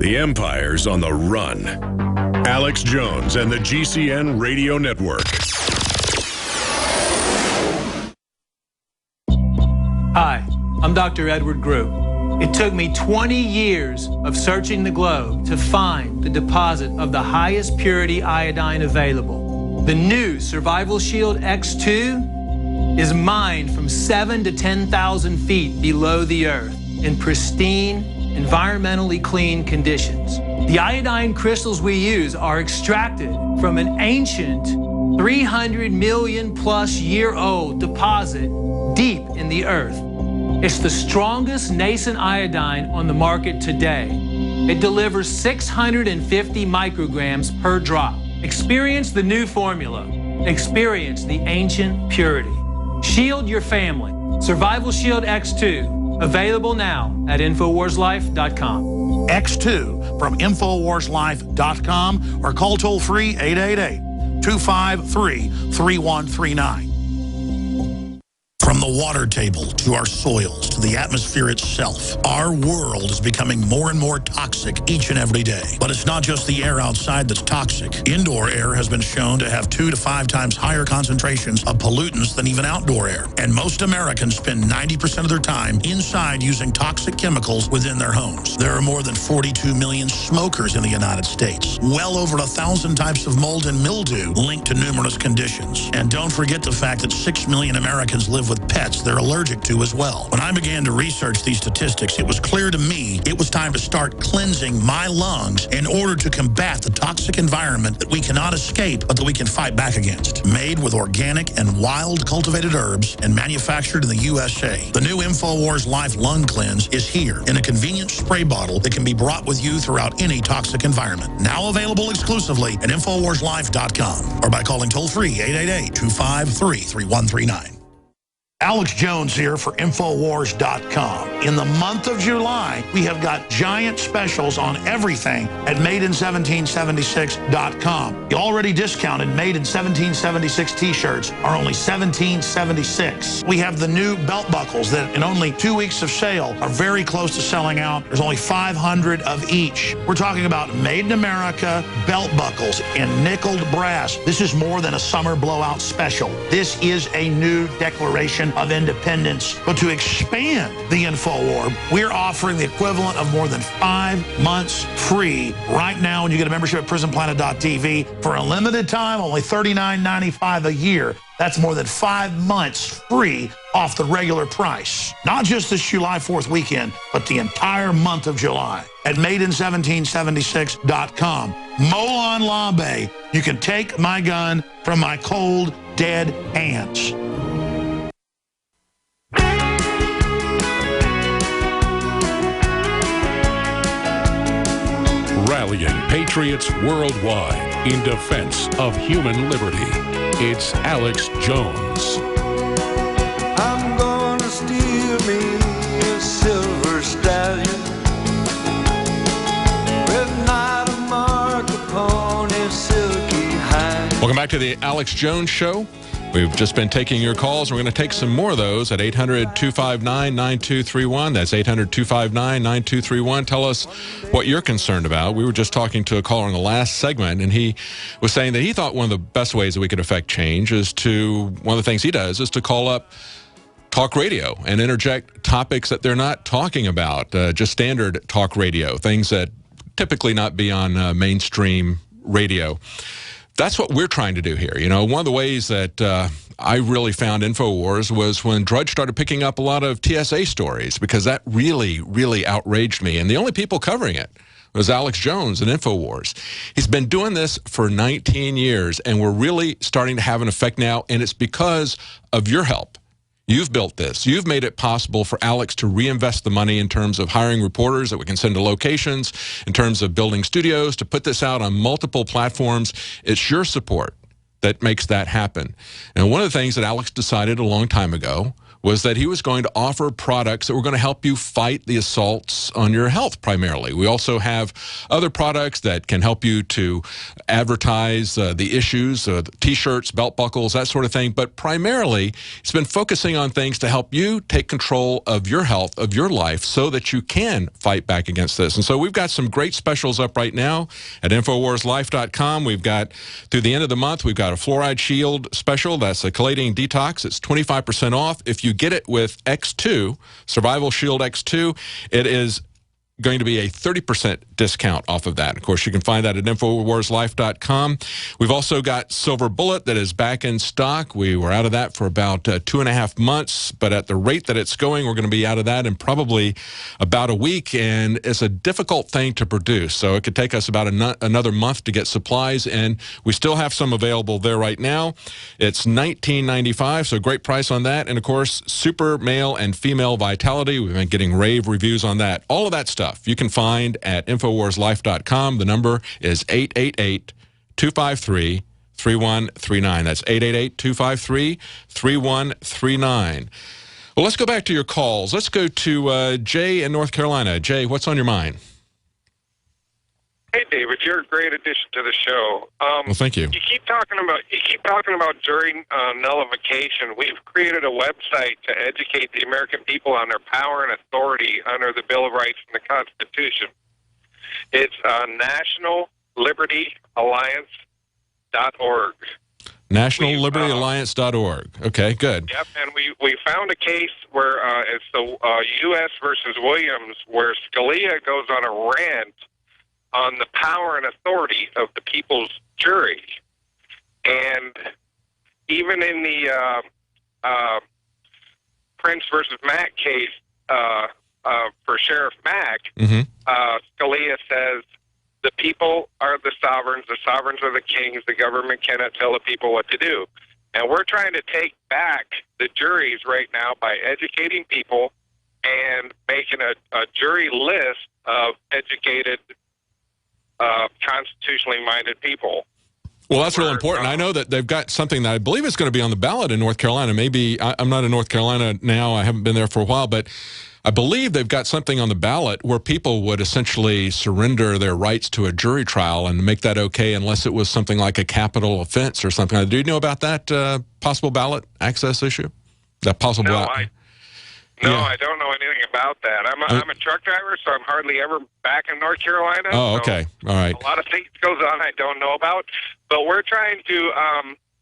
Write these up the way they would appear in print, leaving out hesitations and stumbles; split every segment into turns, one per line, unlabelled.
The Empire's on the run. Alex Jones and the GCN Radio Network.
Hi, I'm Dr. Edward Group. It took me 20 years of searching the globe to find the deposit of the highest purity iodine available. The new Survival Shield X2 is mined from 7,000 to 10,000 feet below the earth in pristine, environmentally clean conditions. The iodine crystals we use are extracted from an ancient 300 million plus year old deposit deep in the earth. It's the strongest nascent iodine on the market today. It delivers 650 micrograms per drop. Experience the new formula. Experience the ancient purity. Shield your family. Survival Shield X2. Available now at InfoWarsLife.com.
X2 from InfoWarsLife.com or call toll-free 888-253-3139. From the water table to our soils to the atmosphere itself, our world is becoming more and more toxic each and every day. But it's not just the air outside that's toxic. Indoor air has been shown to have 2 to 5 times higher concentrations of pollutants than even outdoor air. And most Americans spend 90% of their time inside using toxic chemicals within their homes. There are more than 42 million smokers in the United States. Well over 1,000 types of mold and mildew linked to numerous conditions. And don't forget the fact that 6 million Americans live with pets they're allergic to as well. When I began to research these statistics, it was clear to me it was time to start cleansing my lungs in order to combat the toxic environment that we cannot escape, but that we can fight back against. Made with organic and wild cultivated herbs and manufactured in the USA, the new InfoWars Life Lung Cleanse is here in a convenient spray bottle that can be brought with you throughout any toxic environment. Now available exclusively at InfoWarsLife.com or by calling toll-free 888-253-3139. Alex Jones here for Infowars.com. In the month of July, we have got giant specials on everything at MadeIn1776.com. The already discounted Made in 1776 t-shirts are only $17.76. We have the new belt buckles that in only 2 weeks of sale are very close to selling out. There's only 500 of each. We're talking about Made in America belt buckles in nickeled brass. This is more than a summer blowout special. This is a new declaration of independence. But to expand the InfoWar, we're offering the equivalent of more than 5 months free right now when you get a membership at PrisonPlanet.tv for a limited time, only $39.95 a year. That's more than 5 months free off the regular price. Not just this July 4th weekend, but the entire month of July at MadeIn1776.com. Molon Labe, you can take my gun from my cold, dead hands.
Rallying patriots worldwide in defense of human liberty. It's Alex Jones.
I'm gonna steal me a silver stallion with not a mark upon his silky hide.
Welcome back to the Alex Jones Show. We've just been taking your calls. We're going to take some more of those at 800-259-9231. That's 800-259-9231. Tell us what you're concerned about. We were just talking to a caller in the last segment, and he was saying that he thought one of the best ways that we could affect change is to, one of the things he does is to call up talk radio and interject topics that they're not talking about, just standard talk radio, things that typically not be on mainstream radio. That's what we're trying to do here. You know, one of the ways that I really found InfoWars was when Drudge started picking up a lot of TSA stories, because that really, really outraged me. And the only people covering it was Alex Jones and InfoWars. He's been doing this for 19 years, and we're really starting to have an effect now, and it's because of your help. You've built this. You've made it possible for Alex to reinvest the money in terms of hiring reporters that we can send to locations, in terms of building studios, to put this out on multiple platforms. It's your support that makes that happen. And one of the things that Alex decided a long time ago was that he was going to offer products that were going to help you fight the assaults on your health primarily. We also have other products that can help you to advertise the issues, T-shirts, belt buckles, that sort of thing. But primarily, he's been focusing on things to help you take control of your health, of your life, so that you can fight back against this. And so we've got some great specials up right now at InfoWarsLife.com. We've got, through the end of the month, we've got a fluoride shield special. That's a chelating detox. It's 25% off. If you get it with X2, Survival Shield X2, it is going to be a 30% discount off of that. Of course, you can find that at InfoWarsLife.com. We've also got Silver Bullet that is back in stock. We were out of that for about 2.5 months, but at the rate that it's going, we're going to be out of that in probably about a week, and it's a difficult thing to produce. So it could take us about another month to get supplies, and we still have some available there right now. It's $19.95, so great price on that. And of course, Super Male and Female Vitality. We've been getting rave reviews on that. All of that stuff you can find at InfoWarsLife.com. The number is 888-253-3139. That's 888-253-3139. Well, let's go back to your calls. Let's go to Jay in North Carolina. Jay, what's on your mind?
Hey, David, you're a great addition to the show.
Well, thank you.
You keep talking about jury nullification. We've created a website to educate the American people on their power and authority under the Bill of Rights and the Constitution. It's NationalLibertyAlliance.org.
NationalLibertyAlliance.org. Okay, good.
Yep, and we found a case where it's the U.S. versus Williams, where Scalia goes on a rant on the power and authority of the people's jury. And even in the Prince versus Mack case for Sheriff Mack, Scalia says the people are the sovereigns are the kings, the government cannot tell the people what to do. And we're trying to take back the juries right now by educating people and making a jury list of educated constitutionally minded people.
Well, that's real important. I know that they've got something that I believe is going to be on the ballot in North Carolina. Maybe I'm not in North Carolina now. I haven't been there for a while, but I believe they've got something on the ballot where people would essentially surrender their rights to a jury trial and make that okay unless it was something like a capital offense or something. Do you know about that possible ballot access issue? That possible
No, I don't know anything about that. I'm a truck driver, so I'm hardly ever back in North Carolina.
Oh, okay. All right.
A lot of things goes on I don't know about, but we're trying to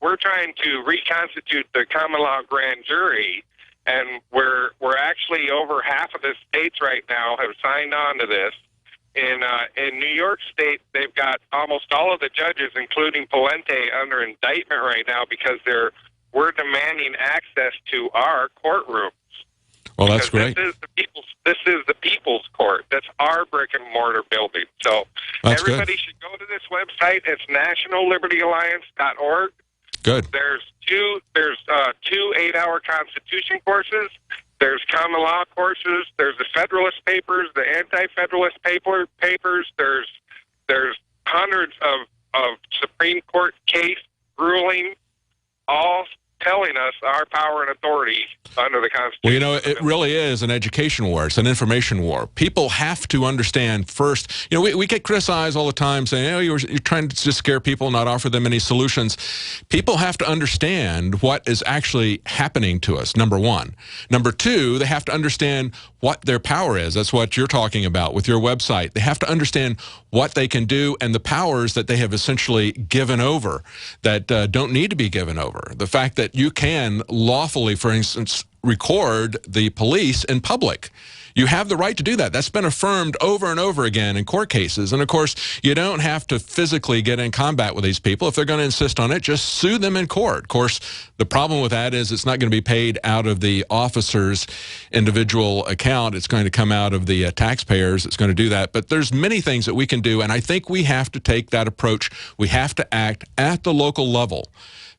reconstitute the common law grand jury, and we're actually over half of the states right now have signed on to this. In New York State, they've got almost all of the judges, including Palente, under indictment right now because we're demanding access to our courtrooms.
Well, that's great.
This is the people's court. That's our brick and mortar building. So everybody should go to this website. It's NationalLibertyAlliance.org.
Good.
There's two 8-hour Constitution courses. There's common law courses. There's the Federalist Papers, the Anti-Federalist papers. There's hundreds of Supreme Court case rulings, all telling us our power and authority under the Constitution.
Well, you know, it really is an education war. It's an information war. People have to understand first. You know, we get criticized all the time saying, oh, you're trying to just scare people, not offer them any solutions. People have to understand what is actually happening to us, number one. Number two, they have to understand what their power is. That's what you're talking about with your website. They have to understand what they can do and the powers that they have essentially given over that don't need to be given over. The fact that you can lawfully, for instance, record the police in public. You have the right to do that. That's been affirmed over and over again in court cases. And, of course, you don't have to physically get in combat with these people. If they're going to insist on it, just sue them in court. Of course, the problem with that is it's not going to be paid out of the officer's individual account. It's going to come out of the taxpayers. It's going to do that. But there's many things that we can do, and I think we have to take that approach. We have to act at the local level.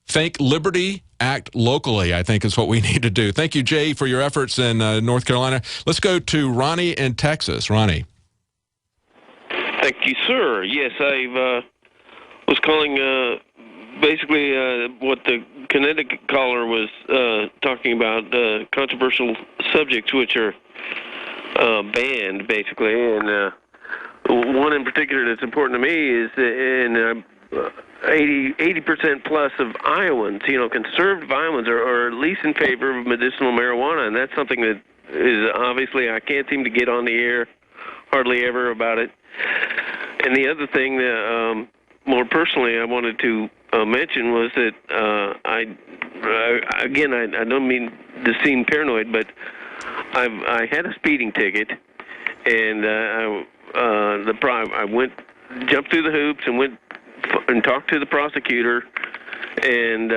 Think liberty, act locally, I think is what we need to do. Thank you, Jay, for your efforts in North Carolina. Let's go to Ronnie in Texas. Ronnie.
Thank you, sir. Yes, I was calling basically what the Connecticut caller was talking about, controversial subjects which are banned, basically. And one in particular that's important to me is in 80% plus of Iowans, conservative Iowans are at least in favor of medicinal marijuana, and that's something that is obviously I can't seem to get on the air hardly ever about it. And the other thing that more personally I wanted to mention was that I don't mean to seem paranoid, but I had a speeding ticket, and I jumped through the hoops and went and talked to the prosecutor, and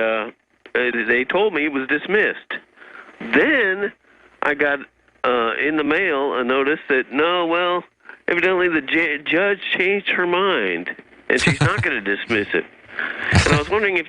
they told me it was dismissed. Then I got in the mail a notice that evidently the judge changed her mind, and she's not going to dismiss it. And I was wondering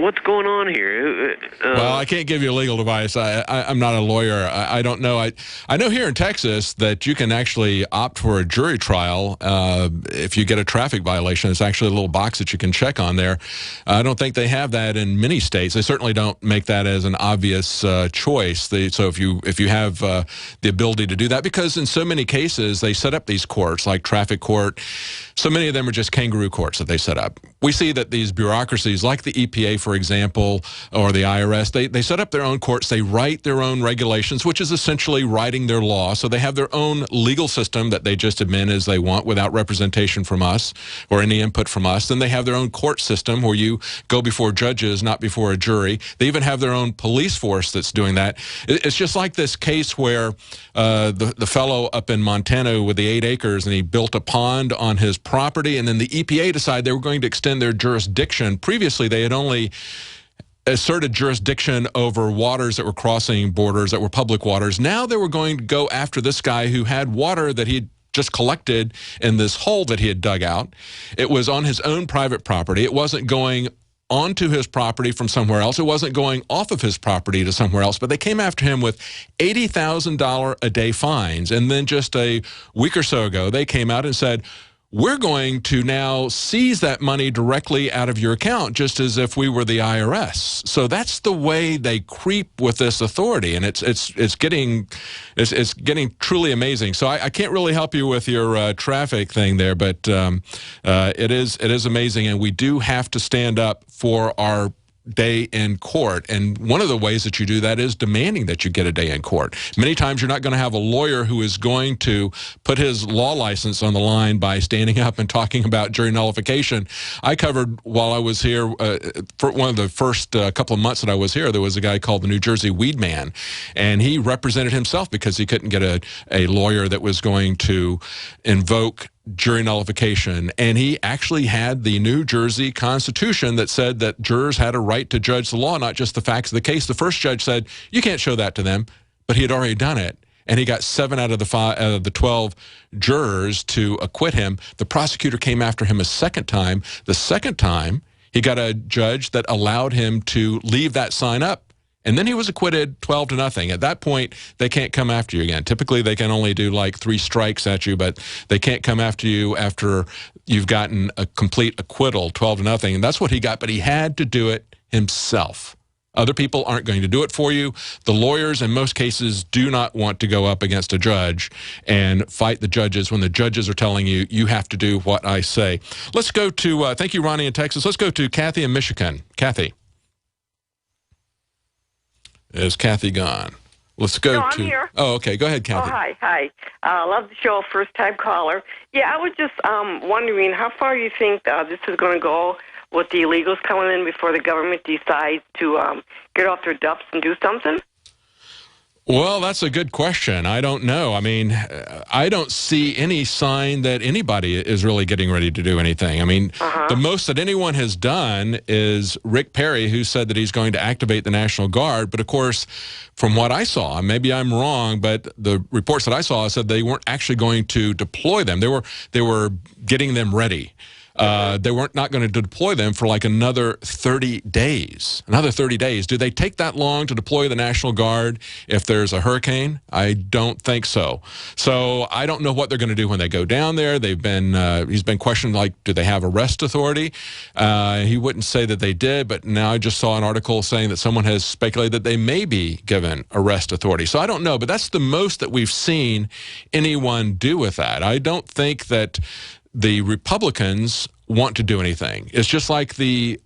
what's going on here?
Well, I can't give you legal advice. I'm not a lawyer. I don't know. I know here in Texas that you can actually opt for a jury trial if you get a traffic violation. It's actually a little box that you can check on there. I don't think they have that in many states. They certainly don't make that as an obvious choice. So if you have the ability to do that, because in so many cases they set up these courts like traffic court. So many of them are just kangaroo courts that they set up. We see that these bureaucracies like the EPA, for example, or the IRS, they set up their own courts. They write their own regulations, which is essentially writing their law. So they have their own legal system that they just amend as they want without representation from us or any input from us. Then they have their own court system where you go before judges, not before a jury. They even have their own police force that's doing that. It's just like this case where the fellow up in Montana with the 8 acres, and he built a pond on his property, and then the EPA decided they were going to extend their jurisdiction. Previously, they had only asserted jurisdiction over waters that were crossing borders, that were public waters. Now they were going to go after this guy who had water that he'd just collected in this hole that he had dug out. It was on his own private property. It wasn't going onto his property from somewhere else. It wasn't going off of his property to somewhere else, but they came after him with $80,000 a day fines. And then just a week or so ago, they came out and said, we're going to now seize that money directly out of your account, just as if we were the IRS. So that's the way they creep with this authority, and it's getting truly amazing. So I can't really help you with your traffic thing there, but it is amazing, and we do have to stand up for our day in court. And one of the ways that you do that is demanding that you get a day in court. Many times you're not going to have a lawyer who is going to put his law license on the line by standing up and talking about jury nullification. I covered, while I was here, for one of the first couple of months that I was here, there was a guy called the New Jersey Weed Man, and he represented himself because he couldn't get a lawyer that was going to invoke jury nullification, and he actually had the New Jersey Constitution that said that jurors had a right to judge the law, not just the facts of the case. The first judge said, you can't show that to them, but he had already done it, and he got 7 out of the 12 jurors to acquit him. The prosecutor came after him a second time. The second time, he got a judge that allowed him to leave that sign up. And then he was acquitted 12-0. At that point, they can't come after you again. Typically, they can only do like 3 strikes at you, but they can't come after you after you've gotten a complete acquittal, 12-0. And that's what he got, but he had to do it himself. Other people aren't going to do it for you. The lawyers, in most cases, do not want to go up against a judge and fight the judges when the judges are telling you, you have to do what I say. Let's go to, thank you, Ronnie in Texas. Let's go to Kathy in Michigan. Kathy. Is Kathy gone? Let's go
no,
to...
I'm here.
Oh, okay. Go ahead, Kathy.
Oh, hi. Love the show, first-time caller. Yeah, I was just wondering how far you think this is going to go with the illegals coming in before the government decides to get off their duffs and do something?
Well, that's a good question. I don't know. I mean, I don't see any sign that anybody is really getting ready to do anything. I mean, the most that anyone has done is Rick Perry, who said that he's going to activate the National Guard. But, of course, from what I saw, and maybe I'm wrong, but the reports that I saw said they weren't actually going to deploy them. They were getting them ready. They weren't not going to deploy them for like another 30 days. Another 30 days. Do they take that long to deploy the National Guard if there's a hurricane? I don't think so. So I don't know what they're going to do when they go down there. They've been he's been questioned, like, do they have arrest authority? He wouldn't say that they did, but now I just saw an article saying that someone has speculated that they may be given arrest authority. So I don't know, but that's the most that we've seen anyone do with that. I don't think that the Republicans want to do anything. It's just like the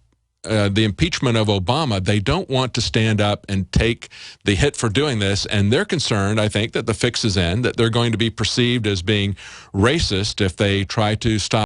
impeachment of Obama. They don't want to stand up and take the hit for doing this, and they're concerned, I think, that the fix is in, that they're going to be perceived as being racist if they try to stop